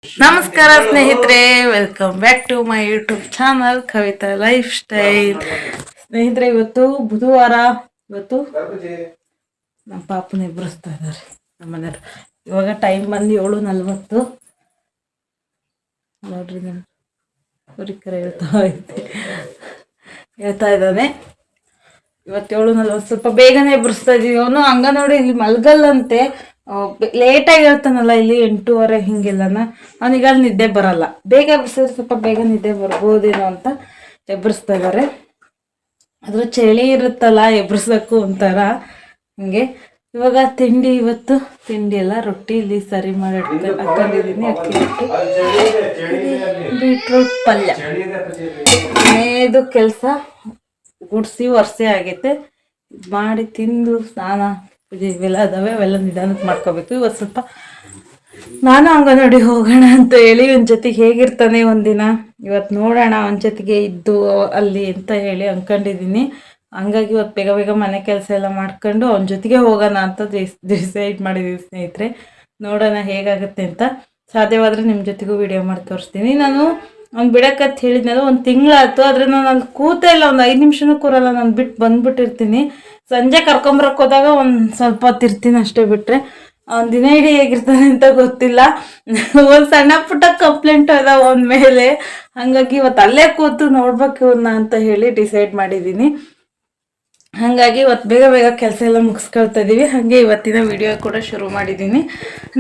ನಮಸ್ಕಾರ ಸ್ನೇಹಿತರೆ, welcome back to my YouTube channel Kavita lifestyle. ಸ್ನೇಹಿತರೆ, ಇವತ್ತು ಬುಧವಾರ. ಇವತ್ತು ನಮ್ಮ ಪಾಪನ ಎಬ್ಬರಿಸ್ತಾ ಇದ್ದಾರೆ ನಮ್ಮ ಮನೆಯವರು. ಇವಾಗ ಟೈಮ್ ಬಂದು 7:40. ನೋಡ್ರಿ, ನಾನು ಹುರಿಕರ ಹೇಳ್ತಾ ಇದ್ದಾನೆ. ಇವತ್ತು 7:40 ಸ್ವಲ್ಪ ಬೇಗನೆ ಎಬ್ಬರಿಸ್ತಾ ಇದೀವಿ. ಅವನು ಅಂಗನವಾಡಿ ಇಲ್ಲಿ ಮಲ್ಗಲ್ಲಂತೆ, ಲೇಟಾಗಿ ಹೇಳ್ತಾನಲ್ಲ, ಇಲ್ಲಿ 8:30 ಹಿಂಗೆಲ್ಲನ. ಅವನಿಗ ನಿದ್ದೆ ಬರಲ್ಲ. ಬೇಗ ಎಬ್ಬರಿಸಿದ್ರೆ ಸ್ವಲ್ಪ ಬೇಗ ನಿದ್ದೆ ಬರ್ಬೋದೇನೋ ಅಂತ ಎಬ್ಬರಿಸ್ತಾ ಇದ್ದಾರೆ. ಅದ್ರ ಚಳಿ ಇರುತ್ತಲ್ಲ, ಎಬ್ಬರಿಸ್ಬೇಕು ಒಂಥರ ಹಿಂಗೆ. ಇವಾಗ ಇವತ್ತು ತಿಂಡಿ ಎಲ್ಲ ರೊಟ್ಟಿ ಇಲ್ಲಿ ಸರಿ ಮಾಡಿ ಹಾಕೊಂಡಿದ್ದೀನಿ. ಅಕ್ಕಿ ಬೀಟ್ರೂಟ್ ಪಲ್ಯ ಇದು ಕೆಲಸ ಗುಡ್ಸಿ ಒರ್ಸೆ ಆಗೈತೆ. ಮಾಡಿ ತಿಂದು ಸ್ನಾನ ಪೂಜೆ ಇವೆಲ್ಲ ಅದಾವೆ, ಅವೆಲ್ಲ ನಿಧಾನಕ್ಕೆ ಮಾಡ್ಕೋಬೇಕು. ಇವತ್ತು ಸ್ವಲ್ಪ ನಾನು ಅಂಗನವಾಡಿ ಹೋಗೋಣ ಅಂತ ಹೇಳಿ ಒಂದು ಜೊತೆಗೆ ಹೇಗಿರ್ತಾನೆ ಒಂದಿನ, ಇವತ್ತು ನೋಡೋಣ ಒಂದು ಜೊತೆಗೆ ಇದ್ದು ಅಲ್ಲಿ ಅಂತ ಹೇಳಿ ಅಂದ್ಕೊಂಡಿದ್ದೀನಿ. ಹಂಗಾಗಿ ಇವತ್ತು ಬೇಗ ಬೇಗ ಮನೆ ಕೆಲಸ ಎಲ್ಲ ಮಾಡ್ಕೊಂಡು ಅವನ ಜೊತೆಗೆ ಹೋಗೋಣ ಅಂತ ಡಿಸೈಡ್ ಮಾಡಿದ್ದೀವಿ ಸ್ನೇಹಿತರೆ. ನೋಡೋಣ ಹೇಗಾಗುತ್ತೆ ಅಂತ. ಸಾಧ್ಯವಾದರೆ ನಿಮ್ಮ ಜೊತೆಗೂ ವಿಡಿಯೋ ಮಾಡಿ ತೋರಿಸ್ತೀನಿ. ನಾನು ಅವ್ನು ಬಿಡಕ್ಕಂತ ಹೇಳಿದ್ನಲ್ಲ, ಒಂದು ತಿಂಗಳಾಯ್ತು. ಆದರೆ ನಾನು ಅಲ್ಲಿ ಕೂತೇ ಇಲ್ಲ, ಒಂದು 5 ನಿಮಿಷನೂ ಕೂರಲ್ಲ. ನಾನು ಬಂದ್ಬಿಟ್ಟಿರ್ತೀನಿ. ಸಂಜೆ ಕರ್ಕೊಂಬರಕ್ಕೆ ಹೋದಾಗ ಒಂದು ಸ್ವಲ್ಪ ಹೊತ್ತಿರ್ತೀನಿ ಅಷ್ಟೇ, ಬಿಟ್ಟರೆ ಅವ್ನು ದಿನ ಇಡೀ ಹೇಗಿರ್ತಾನೆ ಅಂತ ಗೊತ್ತಿಲ್ಲ. ಒಂದು ಸಣ್ಣ ಪುಟ್ಟ ಕಂಪ್ಲೇಂಟ್ ಅದ ಅವನ ಮೇಲೆ. ಹಾಗಾಗಿ ಇವತ್ತು ಅಲ್ಲೇ ಕೂತು ನೋಡ್ಬೇಕು ಇವನ್ನ ಅಂತ ಹೇಳಿ ಡಿಸೈಡ್ ಮಾಡಿದ್ದೀನಿ. ಹಾಗಾಗಿ ಇವತ್ತು ಬೇಗ ಬೇಗ ಕೆಲಸ ಎಲ್ಲ ಮುಗಿಸ್ಕೊಳ್ತಾ ಇದ್ದೀವಿ. ಹಾಗೆ ಇವತ್ತಿನ ವಿಡಿಯೋ ಕೂಡ ಶುರು ಮಾಡಿದ್ದೀನಿ.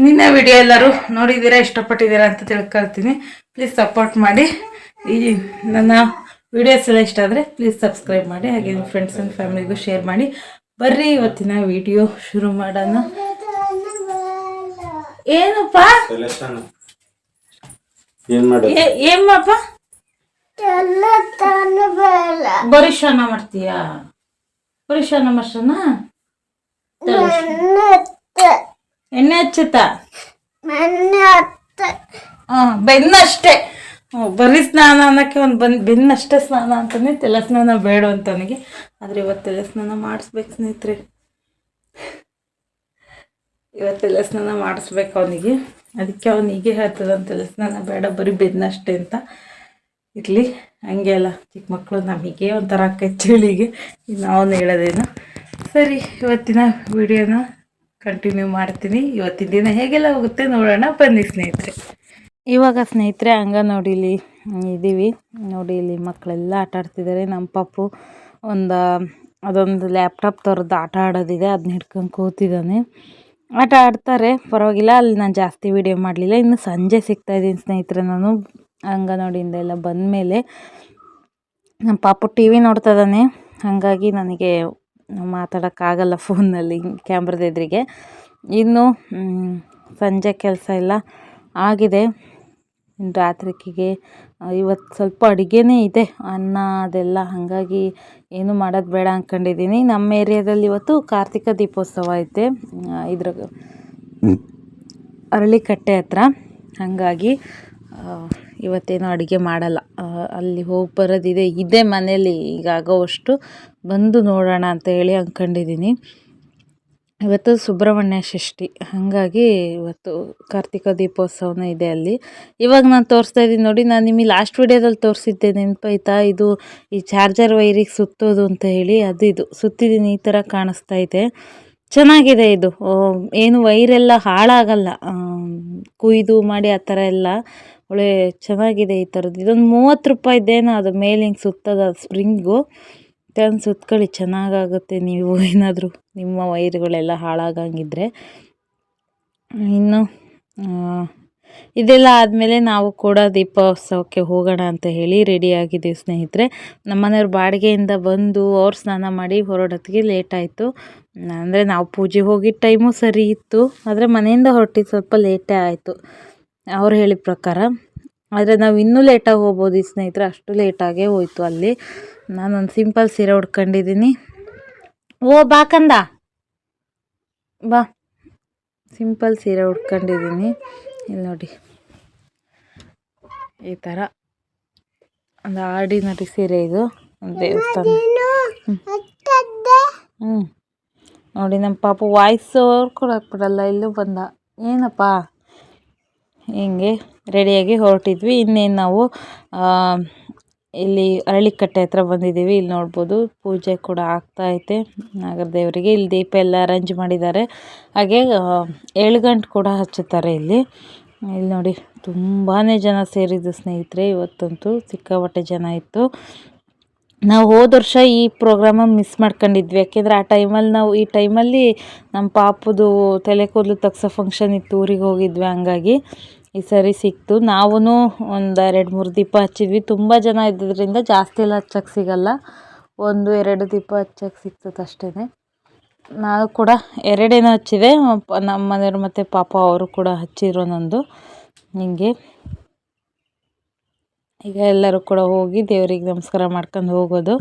ನಿನ್ನೆ ವಿಡಿಯೋ ಎಲ್ಲರೂ ನೋಡಿದ್ದೀರಾ, ಇಷ್ಟಪಟ್ಟಿದ್ದೀರಾ ಅಂತ ತಿಳ್ಕೊಳ್ತೀನಿ. ಪ್ಲೀಸ್ ಸಪೋರ್ಟ್ ಮಾಡಿ. ಈ ನನ್ನ ವಿಡಿಯೋಸ್ ಎಲ್ಲ ಇಷ್ಟ ಆದರೆ ಪ್ಲೀಸ್ ಸಬ್ಸ್ಕ್ರೈಬ್ ಮಾಡಿ. ಹಾಗೆ ನಿಮ್ಮ ಫ್ರೆಂಡ್ಸ್ ಆ್ಯಂಡ್ ಫ್ಯಾಮಿಲಿಗೂ ಶೇರ್ ಮಾಡಿ. ಬರ್ರಿ ಇವತ್ತಿನ ವಿಡಿಯೋ ಶುರು ಮಾಡೋಣ. ಏನಪ್ಪ ಏನಪ್ಪ ಬರೀ ಶಾನ ಮಾಡ್ತೀಯಾ? ಬರೀ ಶಾನ ಮಾಡ್ಸೋಣ. ಎಣ್ಣೆ ಹಚ್ಚುತ್ತಾ? ಬೆನ್ನಷ್ಟೇ. ಬರೀ ಸ್ನಾನ ಅನ್ನೋಕ್ಕೆ ಒಂದು ಬೆನ್ನಷ್ಟೇ ಸ್ನಾನ ಅಂತಾನೆ, ತಲೆ ಸ್ನಾನ ಬೇಡ ಅಂತ ನನಗೆ. ಆದರೆ ಇವತ್ತು ತಲೆ ಸ್ನಾನ ಮಾಡಿಸ್ಬೇಕು ಸ್ನೇಹಿತರೆ. ಇವತ್ತೆಲ್ಲ ಸ್ನಾನ ಮಾಡಿಸ್ಬೇಕು ಅವನಿಗೆ. ಅದಕ್ಕೆ ಅವನಿಗೆ ಹೇಳ್ತದಂತ, ತಲೆ ಸ್ನಾನ ಬೇಡ, ಬರೀ ಬೆನ್ನಷ್ಟೇ ಅಂತ. ಇರಲಿ, ಹಂಗೆ ಅಲ್ಲ ಚಿಕ್ಕ ಮಕ್ಕಳು, ನಮಗೆ ಒಂಥರ ಆಕೈತೆ ಚಳಿಗೆ. ಅವನು ಹೇಳೋದೇನು. ಸರಿ, ಇವತ್ತಿನ ವಿಡಿಯೋನ ಕಂಟಿನ್ಯೂ ಮಾಡ್ತೀನಿ. ಇವತ್ತಿನ ದಿನ ಹೇಗೆಲ್ಲ ಹೋಗುತ್ತೆ ನೋಡೋಣ ಬನ್ನಿ ಸ್ನೇಹಿತರೆ. ಇವಾಗ ಸ್ನೇಹಿತರೆ ಅಂಗನವಾಡಿಲಿ ಇದ್ದೀವಿ. ನೋಡಿ, ಇಲ್ಲಿ ಮಕ್ಕಳೆಲ್ಲ ಆಟ ಆಡ್ತಿದ್ದಾರೆ. ನಮ್ಮ ಪಾಪು ಅದೊಂದು ಲ್ಯಾಪ್ಟಾಪ್ ಥರದ್ದು ಆಟ ಆಡೋದಿದೆ, ಅದನ್ನ ಹಿಡ್ಕೊಂಡು ಕೂತಿದ್ದಾನೆ. ಆಟ ಆಡ್ತಾರೆ, ಪರವಾಗಿಲ್ಲ. ಅಲ್ಲಿ ನಾನು ಜಾಸ್ತಿ ವಿಡಿಯೋ ಮಾಡಲಿಲ್ಲ. ಇನ್ನು ಸಂಜೆ ಸಿಗ್ತಾಯಿದ್ದೀನಿ ಸ್ನೇಹಿತರೆ. ನಾನು ಅಂಗನವಾಡಿಯಿಂದ ಎಲ್ಲ ಬಂದಮೇಲೆ ನಮ್ಮ ಪಾಪು ಟಿ ವಿ ನೋಡ್ತಾ ಇದ್ದಾನೆ. ಹಾಗಾಗಿ ನನಗೆ ಮಾತಾಡೋಕ್ಕಾಗಲ್ಲ ಫೋನ್ನಲ್ಲಿ ಕ್ಯಾಮ್ರದ ಎದುರಿಗೆ. ಇನ್ನು ಸಂಜೆ ಕೆಲಸ ಎಲ್ಲ ಆಗಿದೆ. ರಾತ್ರಿಗೆ ಇವತ್ತು ಸ್ವಲ್ಪ ಅಡುಗೆನೇ ಇದೆ, ಅನ್ನ ಅದೆಲ್ಲ. ಹಾಗಾಗಿ ಏನು ಮಾಡೋದು ಬೇಡ ಅಂದ್ಕೊಂಡಿದ್ದೀನಿ. ನಮ್ಮ ಏರಿಯಾದಲ್ಲಿ ಇವತ್ತು ಕಾರ್ತಿಕ ದೀಪೋತ್ಸವ ಐತೆ, ಇದ್ರ ಅರಳಿಕಟ್ಟೆ ಹತ್ರ. ಹಾಗಾಗಿ ಇವತ್ತೇನು ಅಡುಗೆ ಮಾಡಲ್ಲ. ಅಲ್ಲಿ ಹೋಗಿ ಬರೋದಿದೆ, ಇದೇ ಮನೇಲಿ ಈಗಾಗೋವಷ್ಟು ಬಂದು ನೋಡೋಣ ಅಂತ ಹೇಳಿ ಅಂದ್ಕೊಂಡಿದ್ದೀನಿ. ಇವತ್ತು ಸುಬ್ರಹ್ಮಣ್ಯ ಷಷ್ಠಿ, ಹಾಗಾಗಿ ಇವತ್ತು ಕಾರ್ತಿಕ ದೀಪೋತ್ಸವನೂ ಇದೆ ಅಲ್ಲಿ. ಇವಾಗ ನಾನು ತೋರಿಸ್ತಾ ಇದ್ದೀನಿ ನೋಡಿ, ನಾನು ನಿಮಗೆ ಲಾಸ್ಟ್ ವಿಡಿಯೋದಲ್ಲಿ ತೋರಿಸಿದ್ದೆ, ನೆನಪಾಯ್ತಾ? ಇದು ಈ ಚಾರ್ಜರ್ ವೈರಿಗೆ ಸುತ್ತೋದು ಅಂತ ಹೇಳಿ, ಇದು ಸುತ್ತಿದ್ದೀನಿ. ಈ ಥರ ಕಾಣಿಸ್ತಾ ಇದೆ, ಚೆನ್ನಾಗಿದೆ ಇದು. ಏನು ವೈರೆಲ್ಲ ಹಾಳಾಗಲ್ಲ, ಕುಯ್ದು ಮಾಡಿ ಆ ಥರ ಎಲ್ಲ ಒಳ್ಳೆ ಚೆನ್ನಾಗಿದೆ ಈ ಥರದ್ದು. ಇದೊಂದು 30 ರೂಪಾಯಿದ್ದೇನೋ, ಅದು ಮೇಲೆ ಹಿಂಗೆ ಸುತ್ತದ ಸ್ಪ್ರಿಂಗು. ತಂದು ಸುತ್ಕೊಳ್ಳಿ, ಚೆನ್ನಾಗಾಗುತ್ತೆ. ನೀವು ಏನಾದರೂ ನಿಮ್ಮ ವೈರ್ಗಳೆಲ್ಲ ಹಾಳಾಗಂಗಿದ್ರೆ. ಇನ್ನು ಇದೆಲ್ಲ ಆದಮೇಲೆ ನಾವು ಕೂಡ ದೀಪೋತ್ಸವಕ್ಕೆ ಹೋಗೋಣ ಅಂತ ಹೇಳಿ ರೆಡಿಯಾಗಿದ್ದೀವಿ ಸ್ನೇಹಿತರೆ. ನಮ್ಮ ಮನೆಯವ್ರು ಬಾಡಿಗೆಯಿಂದ ಬಂದು ಅವ್ರು ಸ್ನಾನ ಮಾಡಿ ಹೊರಡೋತ್ತಿಗೆ ಲೇಟ್ ಆಯಿತು. ಅಂದರೆ ನಾವು ಪೂಜೆ ಹೋಗಿದ್ದ ಟೈಮು ಸರಿ ಇತ್ತು, ಆದರೆ ಮನೆಯಿಂದ ಹೊರಟಿದ್ದು ಸ್ವಲ್ಪ ಲೇಟೇ ಆಯಿತು ಅವ್ರು ಹೇಳಿದ ಪ್ರಕಾರ. ಆದರೆ ನಾವು ಇನ್ನೂ ಲೇಟಾಗಿ ಹೋಗ್ಬೋದು ಸ್ನೇಹಿತರೆ, ಅಷ್ಟು ಲೇಟಾಗೇ ಹೋಯ್ತು ಅಲ್ಲಿ. ನಾನೊಂದು ಸಿಂಪಲ್ ಸೀರೆ ಉಟ್ಕೊಂಡಿದ್ದೀನಿ. ಬಾಕಂದ ಬಾ, ಸಿಂಪಲ್ ಸೀರೆ ಉಟ್ಕೊಂಡಿದ್ದೀನಿ. ಇಲ್ಲಿ ನೋಡಿ, ಈ ಥರ ಒಂದು ಆರ್ಡಿನರಿ ಸೀರೆ ಇದು, ದೇವಸ್ಥಾನ. ನೋಡಿ, ನಮ್ಮ ಪಾಪು ವಾಯ್ಸ್ ಕೊಡಕ್ಕೆ ಬಿಡಲ್ಲ. ಇಲ್ಲೂ ಬಂದ. ಏನಪ್ಪ ಹಿಂಗೆ ರೆಡಿಯಾಗಿ ಹೊರಟಿದ್ವಿ. ಇನ್ನೇನು ನಾವು ಇಲ್ಲಿ ಅರಳಿಕಟ್ಟೆ ಹತ್ರ ಬಂದಿದ್ದೀವಿ. ಇಲ್ಲಿ ನೋಡ್ಬೋದು ಪೂಜೆ ಕೂಡ ಆಗ್ತಾಯಿದೆ ನಾಗರ ದೇವರಿಗೆ. ಇಲ್ಲಿ ದೀಪ ಎಲ್ಲ ಅರೇಂಜ್ ಮಾಡಿದ್ದಾರೆ. ಹಾಗೆ ಎಳ್ಗಂಟು ಕೂಡ ಹಚ್ಚುತ್ತಾರೆ ಇಲ್ಲಿ ನೋಡಿ. ತುಂಬಾ ಜನ ಸೇರಿದ್ದು ಸ್ನೇಹಿತರೆ. ಇವತ್ತಂತೂ ಸಿಕ್ಕಾಪಟ್ಟೆ ಜನ ಇತ್ತು. ನಾವು ಹೋದ ವರ್ಷ ಈ ಪ್ರೋಗ್ರಾಮ ಮಿಸ್ ಮಾಡ್ಕೊಂಡಿದ್ವಿ. ಯಾಕೆಂದರೆ ಈ ಟೈಮಲ್ಲಿ ನಮ್ಮ ಪಾಪುದು ತಲೆ ಕೂದಲು ತಗ್ಸೋ ಫಂಕ್ಷನ್ ಇತ್ತು, ಊರಿಗೆ ಹೋಗಿದ್ವಿ. ಹಂಗಾಗಿ ಈ ಸರಿ ಸಿಕ್ತು. ನಾವು ಒಂದು 2-3 ದೀಪ ಹಚ್ಚಿದ್ವಿ. ತುಂಬ ಜನ ಇದ್ದಿದ್ದರಿಂದ ಜಾಸ್ತಿ ಎಲ್ಲ ಹಚ್ಚಕ್ಕೆ ಸಿಗಲ್ಲ, 1-2 ದೀಪ ಹಚ್ಚಕ್ಕೆ ಸಿಗ್ತದೆ ಅಷ್ಟೇ. ನಾನು ಕೂಡ 2 ಹಚ್ಚಿದೆ. ನಮ್ಮ ಮನೆಯವರು ಮತ್ತು ಪಾಪ ಅವರು ಕೂಡ ಹಚ್ಚಿದ್ರು ಒಂದೊಂದು. ಹಿಂಗೆ ಈಗ ಎಲ್ಲರೂ ಕೂಡ ಹೋಗಿ ದೇವರಿಗೆ ನಮಸ್ಕಾರ ಮಾಡ್ಕೊಂಡು ಹೋಗೋದು.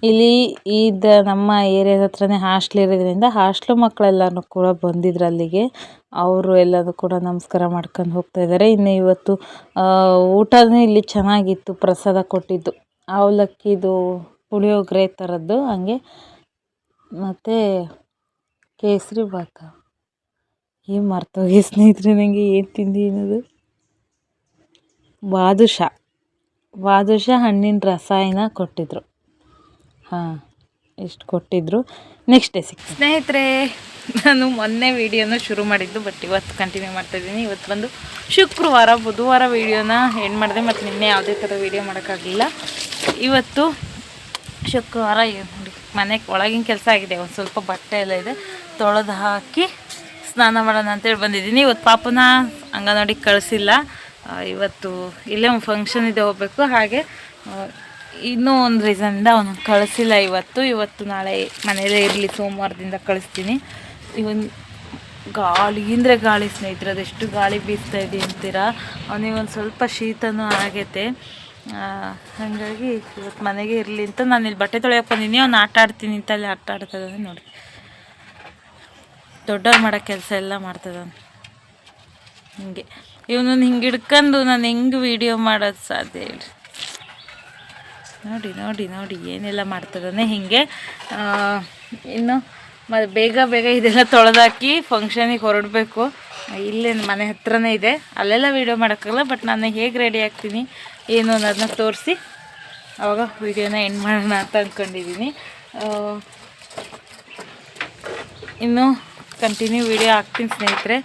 ಇಲ್ಲಿ ನಮ್ಮ ಏರಿಯಾದ ಹತ್ರನೇ ಹಾಸ್ಟ್ಲ್ ಇರೋದ್ರಿಂದ ಹಾಸ್ಟ್ಲು ಮಕ್ಕಳೆಲ್ಲರೂ ಕೂಡ ಬಂದಿದ್ರು ಅಲ್ಲಿಗೆ. ಅವರು ಎಲ್ಲರೂ ಕೂಡ ನಮಸ್ಕಾರ ಮಾಡ್ಕೊಂಡು ಹೋಗ್ತಾ ಇದ್ದಾರೆ. ಇನ್ನು ಇವತ್ತು ಊಟನೂ ಇಲ್ಲಿ ಚೆನ್ನಾಗಿತ್ತು. ಪ್ರಸಾದ ಕೊಟ್ಟಿದ್ದು ಅವಲಕ್ಕಿದು ಪುಳಿಯೋಗರೆ ಥರದ್ದು, ಹಂಗೆ ಮತ್ತು ಕೇಸರಿ ಭಾತ. ಏನು ಮರ್ತೋಗಿ ಸ್ನೇಹಿತರೆ ನನಗೆ ಏನು ತಿಂಡಿ ಅನ್ನೋದು. ಬಾದುಷಾ ಹಣ್ಣಿನ ರಸಾಯನ ಕೊಟ್ಟಿದ್ರು. ಇಷ್ಟು ಕೊಟ್ಟಿದ್ರು. ನೆಕ್ಸ್ಟ್ ಡೇ ಸಿಗ್ತೀನಿ ಸ್ನೇಹಿತರೆ. ನಾನು ಮೊನ್ನೆ ವೀಡಿಯೋನ ಶುರು ಮಾಡಿದ್ದು, ಬಟ್ ಇವತ್ತು ಕಂಟಿನ್ಯೂ ಮಾಡ್ತಾಯಿದ್ದೀನಿ. ಇವತ್ತು ಬಂದು ಶುಕ್ರವಾರ. ಬುಧವಾರ ವೀಡಿಯೋನ ಎಂಡ್ ಮಾಡಿದೆ, ಮತ್ತು ನಿನ್ನೆ ಯಾವುದೇ ಥರ ವೀಡಿಯೋ ಮಾಡೋಕ್ಕಾಗಲಿಲ್ಲ. ಇವತ್ತು ಶುಕ್ರವಾರ ನೋಡಿ, ಮನೆ ಒಳಗಿನ ಕೆಲಸ ಆಗಿದೆ. ಒಂದು ಸ್ವಲ್ಪ ಬಟ್ಟೆ ಎಲ್ಲ ಇದೆ, ತೊಳೆದು ಹಾಕಿ ಸ್ನಾನ ಮಾಡೋಣ ಅಂತೇಳಿ ಬಂದಿದ್ದೀನಿ. ಇವತ್ತು ಪಾಪನ ಅಂಗನವಾಡಿಗೆ ಕಳಿಸಿಲ್ಲ. ಇವತ್ತು ಇಲ್ಲೇ ಒಂದು ಫಂಕ್ಷನ್ ಇದೆ, ಹೋಗಬೇಕು. ಹಾಗೆ ಇನ್ನೂ ಒಂದು ರೀಸನ್ನಿಂದ ಅವನು ಕಳಿಸಿಲ್ಲ ಇವತ್ತು ನಾಳೆ ಮನೆಯಲ್ಲೇ ಇರಲಿ, ಸೋಮವಾರದಿಂದ ಕಳಿಸ್ತೀನಿ. ಗಾಳಿ ಸ್ನೇಹಿತರೆ, ಅದೆಷ್ಟು ಗಾಳಿ ಬೀಸ್ತಾ ಇದೆ ಅಂತೀರಾ. ಅವನಿಗೆ ಒಂದು ಸ್ವಲ್ಪ ಶೀತನೂ ಆಗೈತೆ. ಹಾಗಾಗಿ ಇವತ್ತು ಮನೆಗೆ ಇರಲಿ ಅಂತ ನಾನು ಇಲ್ಲಿ ಬಟ್ಟೆ ತೊಳೆಯೋಕೆ ಬಂದೀನಿ. ಅವ್ನು ಆಟ ಆಡ್ತೀನಿ ಅಂತ ಅಲ್ಲಿ ಆಟ ಆಡ್ತದೆ ನೋಡಿ. ದೊಡ್ಡವ್ರು ಮಾಡೋ ಕೆಲಸ ಎಲ್ಲ ಮಾಡ್ತದವನು. ಹಿಂಗೆ ಇವನನ್ನು ಹಿಂಗೆ ಹಿಡ್ಕೊಂಡು ನಾನು ಹೆಂಗೆ ವೀಡಿಯೋ ಮಾಡೋದು ಸಾಧ್ಯ ಹೇಳಿ. ನೋಡಿ ಏನೆಲ್ಲ ಮಾಡ್ತದಾನೆ ಹಿಂಗೆ. ಇನ್ನು ಬೇಗ ಇದೆಲ್ಲ ತೊಳೆದಾಕಿ ಫಂಕ್ಷನಿಗೆ ಹೊರಡಬೇಕು. ಇಲ್ಲೇ ಮನೆ ಹತ್ರನೇ ಇದೆ, ಅಲ್ಲೆಲ್ಲ ವೀಡಿಯೋ ಮಾಡೋಕ್ಕಾಗಲ್ಲ. ಬಟ್ ನಾನು ಹೇಗೆ ರೆಡಿ ಆಗ್ತೀನಿ ಏನು ಅನ್ನೋದನ್ನ ತೋರಿಸಿ ಆವಾಗ ವೀಡಿಯೋನ ಎಂಡ್ ಮಾಡೋಣ ಅಂತ ಅಂದ್ಕೊಂಡಿದ್ದೀನಿ. ಇನ್ನು ಕಂಟಿನ್ಯೂ ವೀಡಿಯೋ ಹಾಕ್ತೀನಿ ಸ್ನೇಹಿತರೆ.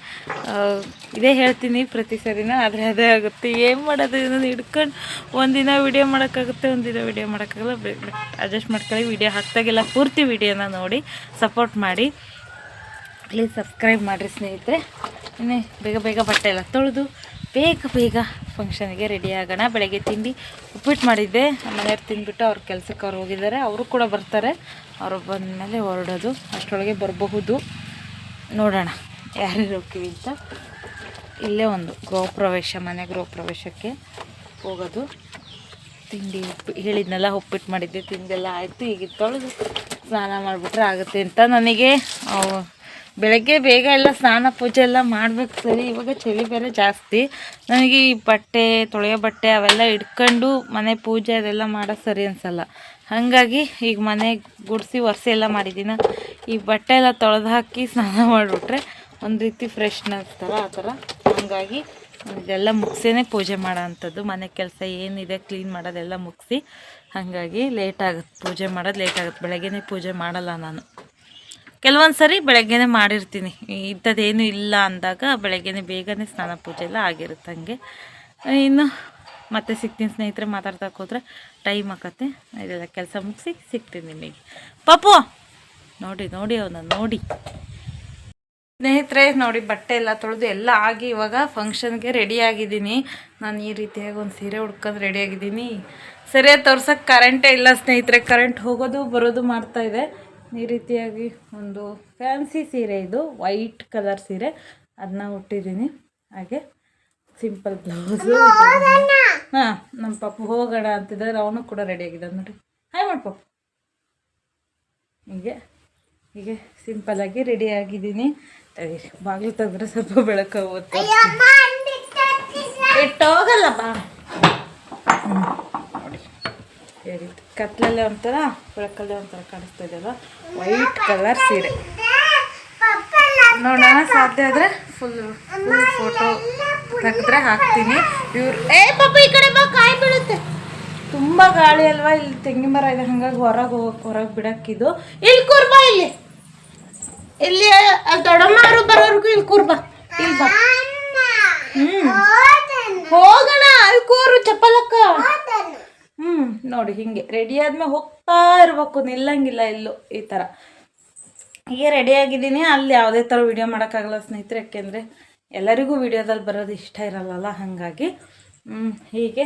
ಇದೇ ಹೇಳ್ತೀನಿ ಪ್ರತಿ ಸರಿನ, ಆದರೆ ಅದೇ ಆಗುತ್ತೆ. ಏನು ಮಾಡೋದು, ಇದನ್ನು ಹಿಡ್ಕೊಂಡು ಒಂದಿನ ವೀಡಿಯೋ ಮಾಡೋಕ್ಕಾಗುತ್ತೆ, ಒಂದಿನ ವೀಡಿಯೋ ಮಾಡೋಕ್ಕಾಗಲ್ಲ. ಅಡ್ಜಸ್ಟ್ ಮಾಡ್ಕೊಳ್ಳಿ. ವೀಡಿಯೋ ಹಾಕ್ದಾಗೆಲ್ಲ ಪೂರ್ತಿ ವೀಡಿಯೋನ ನೋಡಿ ಸಪೋರ್ಟ್ ಮಾಡಿ. ಪ್ಲೀಸ್ ಸಬ್ಸ್ಕ್ರೈಬ್ ಮಾಡಿರಿ ಸ್ನೇಹಿತರೆ. ಇನ್ನೇ ಬೇಗ ಬಟ್ಟೆ ಎಲ್ಲ ತೊಳೆದು ಬೇಗ ಫಂಕ್ಷನಿಗೆ ರೆಡಿ ಆಗೋಣ. ಬೆಳಗ್ಗೆ ತಿಂಡಿ ಉಪ್ಪಿಟ್ಟು ಮಾಡಿದ್ದೆ. ಮನೆಯವ್ರು ತಿಂದ್ಬಿಟ್ಟು ಅವ್ರ ಕೆಲಸಕ್ಕೆ ಅವ್ರು ಹೋಗಿದ್ದಾರೆ. ಅವರು ಕೂಡ ಬರ್ತಾರೆ. ಅವರು ಬಂದಮೇಲೆ ಹೊರಡೋದು. ಅಷ್ಟರೊಳಗೆ ಬರಬಹುದು. ನೋಡೋಣ ಯಾರ್ಯಾರು ಹೋಗ್ತೀವಿ ಅಂತ. ಇಲ್ಲೇ ಒಂದು ಮನೆ ಗೃಹ ಪ್ರವೇಶಕ್ಕೆ ಹೋಗೋದು. ತಿಂಡಿ ಹೇಳಿದ್ನೆಲ್ಲ ಉಪ್ಪಿಟ್ಟು ಮಾಡಿದ್ದೆ, ತಿಂದೆಲ್ಲ ಆಯಿತು. ಈಗ ತೊಳೆದು ಸ್ನಾನ ಮಾಡಿಬಿಟ್ರೆ ಆಗುತ್ತೆ ಅಂತ ನನಗೆ. ಬೆಳಗ್ಗೆ ಬೇಗ ಎಲ್ಲ ಸ್ನಾನ ಪೂಜೆ ಎಲ್ಲ ಮಾಡಬೇಕು. ಸರಿ, ಇವಾಗ ಚಳಿ ಬೇರೆ ಜಾಸ್ತಿ. ನನಗೆ ಈ ತೊಳೆಯೋ ಬಟ್ಟೆ ಅವೆಲ್ಲ ಇಟ್ಕೊಂಡು ಮನೆ ಪೂಜೆ ಅದೆಲ್ಲ ಮಾಡೋದು ಸರಿ ಅನಿಸಲ್ಲ. ಹಾಗಾಗಿ ಈಗ ಮನೆ ಗುಡಿಸಿ ಒರೆಸಿ ಎಲ್ಲ ಮಾಡಿದ್ದೀನಿ. ಈ ಬಟ್ಟೆ ಎಲ್ಲ ತೊಳೆದು ಹಾಕಿ ಸ್ನಾನ ಮಾಡಿಬಿಟ್ರೆ ಒಂದು ರೀತಿ ಫ್ರೆಶ್ನೆಸ್ ಥರ ಆ ಥರ. ಹಾಗಾಗಿ ಇದೆಲ್ಲ ಮುಗಿಸೇ ಪೂಜೆ ಮಾಡೋ ಅಂಥದ್ದು. ಮನೆ ಕೆಲಸ ಏನಿದೆ ಕ್ಲೀನ್ ಮಾಡೋದೆಲ್ಲ ಮುಗಿಸಿ. ಹಾಗಾಗಿ ಲೇಟಾಗುತ್ತೆ, ಪೂಜೆ ಮಾಡೋದು ಲೇಟಾಗುತ್ತೆ. ಬೆಳಗ್ಗೆನೇ ಪೂಜೆ ಮಾಡಲ್ಲ ನಾನು. ಕೆಲವೊಂದು ಸರಿ ಬೆಳಗ್ಗೆನೇ ಮಾಡಿರ್ತೀನಿ. ಇಂಥದ್ದೇನೂ ಇಲ್ಲ ಅಂದಾಗ ಬೆಳಗ್ಗೆನೇ ಬೇಗನೆ ಸ್ನಾನ ಪೂಜೆ ಎಲ್ಲ ಆಗಿರುತ್ತೆ. ಹಂಗೆ ಇನ್ನು ಮತ್ತೆ ಸಿಗ್ತೀನಿ ಸ್ನೇಹಿತರೆ. ಮಾತಾಡ್ತಾ ಹೋದರೆ ಟೈಮ್ ಆಕತ್ತೆ. ಇದೆಲ್ಲ ಕೆಲಸ ಮುಗಿಸಿ ಸಿಗ್ತೀನಿ ನಿಮಗೆ. ಪಾಪು ನೋಡಿ ಅವನ್ನ ನೋಡಿ ಸ್ನೇಹಿತರೆ. ನೋಡಿ ಬಟ್ಟೆ ಎಲ್ಲ ತೊಳೆದು ಎಲ್ಲ ಆಗಿ ಇವಾಗ ಫಂಕ್ಷನ್ಗೆ ರೆಡಿ ಆಗಿದ್ದೀನಿ. ನಾನು ಈ ರೀತಿಯಾಗಿ ಒಂದು ಸೀರೆ ಉಡ್ಕೊಂಡು ರೆಡಿ ಆಗಿದ್ದೀನಿ. ಸರಿಯಾಗಿ ತೋರ್ಸೋಕ್ಕೆ ಕರೆಂಟೇ ಇಲ್ಲ ಸ್ನೇಹಿತರೆ. ಕರೆಂಟ್ ಹೋಗೋದು ಬರೋದು ಮಾಡ್ತಾಯಿದೆ. ಈ ರೀತಿಯಾಗಿ ಒಂದು ಫ್ಯಾನ್ಸಿ ಸೀರೆ, ಇದು ವೈಟ್ ಕಲರ್ ಸೀರೆ, ಅದನ್ನ ಉಟ್ಟಿದ್ದೀನಿ. ಹಾಗೆ ಸಿಂಪಲ್ ಬ್ಲೌಸು. ನಮ್ಮ ಪಾಪು ಹೋಗೋಣ ಅಂತಿದ್ದಾರೆ. ಅವನು ಕೂಡ ರೆಡಿಯಾಗಿದ್ದಾನೆ ನೋಡಿ. ಹಾಯ್ ಮಾಡಿ ಪಾಪು. ಹೀಗೆ ಸಿಂಪಲ್ಲಾಗಿ ರೆಡಿಯಾಗಿದ್ದೀನಿ. ಬಾಗಿಲು ತೆಗೆದ್ರೆ ಸ್ವಲ್ಪ ಬೆಳಕು ಹೋಗುತ್ತೆ. ಇಟ್ಟೋಗಲ್ಲ ಬಾ ನೋಡಿ. ಹೇಳಿ ಕತ್ಲಲ್ಲೇ ಒಂಥರ ಬೆಳಕಲ್ಲೇ ಒಂಥರ ಕಾಣಿಸ್ತಾ ಇದೆಯಲ್ಲ. ವೈಟ್ ಕಲರ್ ಸೀರೆ ನೋಡೋಣ. ಸಾಧ್ಯ ಆದರೆ ಫುಲ್ ಫೋಟೋ ತೆಗೆದ್ರೆ ಹಾಕ್ತೀನಿ. ಇವ್ರು ಪಾಪ ಈ ಕಡೆ ಬಾ, ಕಾಯಿ ಬೀಳುತ್ತೆ. ತುಂಬ ಗಾಳಿ ಅಲ್ವಾ, ಇಲ್ಲಿ ತೆಂಗಿನ ಮರ ಇದೆ, ಹಾಗಾಗಿ ಹೊರಗೆ ಬಿಡಕ್ಕಿದು. ಇಲ್ಲಿ ಕೂರ್ಬಾ, ಇಲ್ಲಿ ಅಲ್ಲಿ ದೊಡ್ಡಮ್ಮ ಅವರು ಬರೋರ್ಗು ಇಲ್ಲಿ ಕೂರ್ಬಾ, ಇಲ್ಲಿ ಬಾ. ಹೋಗೋಣ, ಅಲ್ಲಿ ಕೂರು ಚಪ್ಪಲಕ್ಕ. ನೋಡಿ ಹಿಂಗೆ ರೆಡಿ ಆದ್ಮೇಲೆ ಹೋಗ್ತಾ ಇರ್ಬೇಕು, ನಿಲ್ಲಂಗಿಲ್ಲ ಎಲ್ಲೂ. ಈ ಥರ ಹೀಗೆ ರೆಡಿ ಆಗಿದ್ದೀನಿ. ಅಲ್ಲಿ ಯಾವುದೇ ಥರ ವಿಡಿಯೋ ಮಾಡೋಕ್ಕಾಗಲ್ಲ ಸ್ನೇಹಿತರೆ, ಯಾಕೆಂದರೆ ಎಲ್ಲರಿಗೂ ವಿಡಿಯೋದಲ್ಲಿ ಬರೋದು ಇಷ್ಟ ಇರಲ್ಲಲ್ಲ. ಹಾಗಾಗಿ ಹೀಗೆ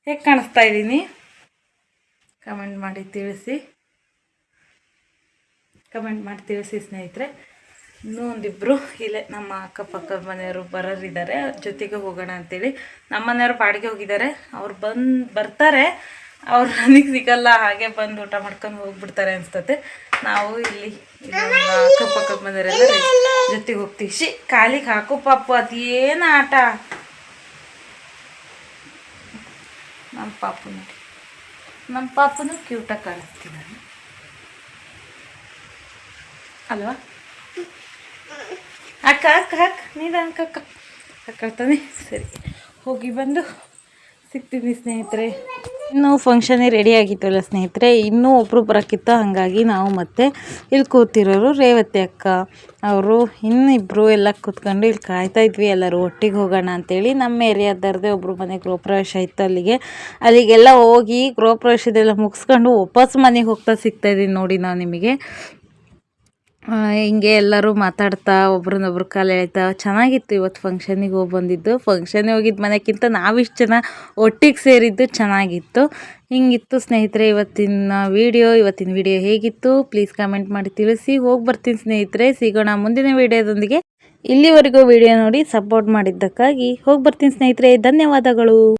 ಹೇಗೆ ಕಾಣಿಸ್ತಾ ಇದ್ದೀನಿ ಕಮೆಂಟ್ ಮಾಡಿ ತಿಳಿಸಿ ಸ್ನೇಹಿತರೆ. ಇನ್ನೂ ಒಂದಿಬ್ಬರು ಇಲ್ಲೇ ನಮ್ಮ ಅಕ್ಕಪಕ್ಕದ ಮನೆಯವರು ಬರೋರಿದ್ದಾರೆ, ಜೊತೆಗೆ ಹೋಗೋಣ ಅಂತೇಳಿ. ನಮ್ಮ ಮನೆಯವರು ಬಾಡಿಗೆ ಹೋಗಿದ್ದಾರೆ, ಅವ್ರು ಬರ್ತಾರೆ. ಅವ್ರು ನನಗೆ ಸಿಗಲ್ಲ, ಹಾಗೆ ಬಂದು ಊಟ ಮಾಡ್ಕೊಂಡು ಹೋಗ್ಬಿಡ್ತಾರೆ ಅನ್ಸ್ತತೆ. ನಾವು ಇಲ್ಲಿ ಅಕ್ಕಪಕ್ಕದ ಮನೆಯವರೆಲ್ಲ ಜೊತೆಗೆ ಹೋಗ್ತೀವಿ. ಕಾಲಿಗೆ ಹಾಕು ಪಾಪು, ಅದೇನು ಆಟ. ನಮ್ಮ ಪಾಪು ನೋಡಿ, ನಮ್ಮ ಪಾಪನು ಕ್ಯೂಟಾಗಿ ಕಾಣಿಸ್ತಿದ್ದಾನೆ ಅಲ್ವಾ? ಅಕ್ಕ ನೀನು ಅಕ್ಕ ಸರಿ, ಹೋಗಿ ಬಂದು ಸಿಗ್ತೀನಿ ಸ್ನೇಹಿತರೆ. ಇನ್ನೂ ಫಂಕ್ಷನ್ನೇ ರೆಡಿ ಆಗಿತ್ತಲ್ಲ ಸ್ನೇಹಿತರೆ, ಇನ್ನೂ ಒಬ್ಬರು ಬರೋಕ್ಕಿತ್ತು. ಹಾಗಾಗಿ ನಾವು ಮತ್ತೆ ಇಲ್ಲಿ ಕೂತಿರೋರು ರೇವತಿ ಅಕ್ಕ ಅವರು ಇನ್ನಿಬ್ಬರು ಎಲ್ಲ ಕೂತ್ಕೊಂಡು ಇಲ್ಲಿ ಕಾಯ್ತಾ ಇದ್ವಿ, ಎಲ್ಲರೂ ಒಟ್ಟಿಗೆ ಹೋಗೋಣ ಅಂತೇಳಿ. ನಮ್ಮ ಏರಿಯಾದವ್ರದ್ದೇ ಒಬ್ಬರು ಮನೆ ಗೃಹಪ್ರವೇಶ ಇತ್ತು, ಅಲ್ಲಿಗೆಲ್ಲ ಹೋಗಿ ಗೃಹಪ್ರವೇಶದೆಲ್ಲ ಮುಗಿಸ್ಕೊಂಡು ವಾಪಸ್ ಮನೆಗೆ ಹೋಗ್ತಾ ಸಿಗ್ತಾಯಿದ್ದೀನಿ ನೋಡಿ ನಾವು ನಿಮಗೆ. ಹಿಂಗೆ ಎಲ್ಲರೂ ಮಾತಾಡ್ತಾ ಒಬ್ರನ್ನೊಬ್ರು ಕಾಲು ಎಳಿತಾ ಚೆನ್ನಾಗಿತ್ತು. ಇವತ್ತು ಫಂಕ್ಷನಿಗೆ ಹೋಗಿ ಬಂದಿದ್ದು, ಫಂಕ್ಷನ್ಗೆ ಹೋಗಿದ್ದು ಮನೆಗಿಂತ ನಾವಿಷ್ಟು ಜನ ಒಟ್ಟಿಗೆ ಸೇರಿದ್ದು ಚೆನ್ನಾಗಿತ್ತು. ಹಿಂಗಿತ್ತು ಸ್ನೇಹಿತರೆ ಇವತ್ತಿನ ವಿಡಿಯೋ ಹೇಗಿತ್ತು ಪ್ಲೀಸ್ ಕಮೆಂಟ್ ಮಾಡಿ ತಿಳಿಸಿ. ಹೋಗಿ ಬರ್ತೀನಿ ಸ್ನೇಹಿತರೆ, ಸಿಗೋಣ ಮುಂದಿನ ವಿಡಿಯೋದೊಂದಿಗೆ. ಇಲ್ಲಿವರೆಗೂ ವಿಡಿಯೋ ನೋಡಿ ಸಪೋರ್ಟ್ ಮಾಡಿದ್ದಕ್ಕಾಗಿ ಹೋಗಿ ಬರ್ತೀನಿ ಸ್ನೇಹಿತರೆ, ಧನ್ಯವಾದಗಳು.